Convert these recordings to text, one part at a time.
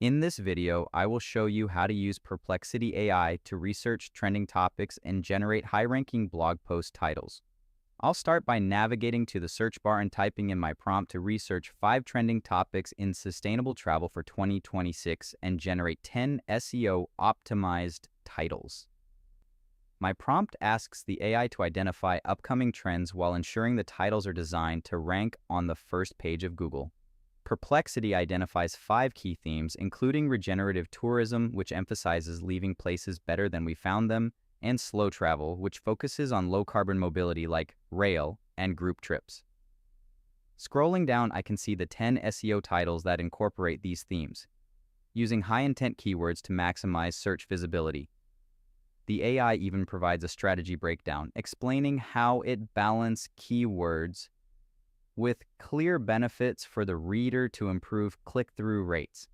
In this video, I will show you how to use Perplexity AI to research trending topics and generate high-ranking blog post titles. I'll start by navigating to the search bar and typing in my prompt to research 5 trending topics in sustainable travel for 2026 and generate 10 SEO-optimized titles. My prompt asks the AI to identify upcoming trends while ensuring the titles are designed to rank on the first page of Google. Perplexity identifies 5 key themes, including regenerative tourism, which emphasizes leaving places better than we found them, and slow travel, which focuses on low-carbon mobility like rail and group trips. Scrolling down, I can see the 10 SEO titles that incorporate these themes, using high-intent keywords to maximize search visibility. The AI even provides a strategy breakdown, explaining how it balances keywords with clear benefits for the reader to improve click-through rates.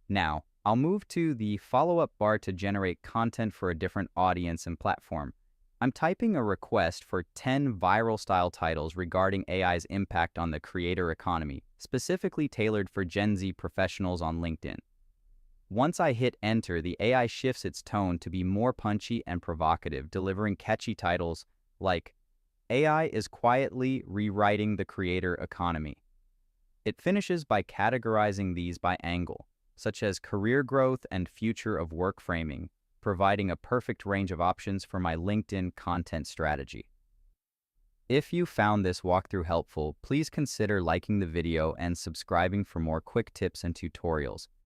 Now, I'll move to the follow-up bar to generate content for a different audience and platform. I'm typing a request for 10 viral-style titles regarding AI's impact on the creator economy, specifically tailored for Gen Z professionals on LinkedIn. Once I hit enter, the AI shifts its tone to be more punchy and provocative, delivering catchy titles like AI is quietly rewriting the creator economy. It finishes by categorizing these by angle, such as career growth and future of work framing, providing a perfect range of options for my LinkedIn content strategy. If you found this walkthrough helpful, please consider liking the video and subscribing for more quick tips and tutorials.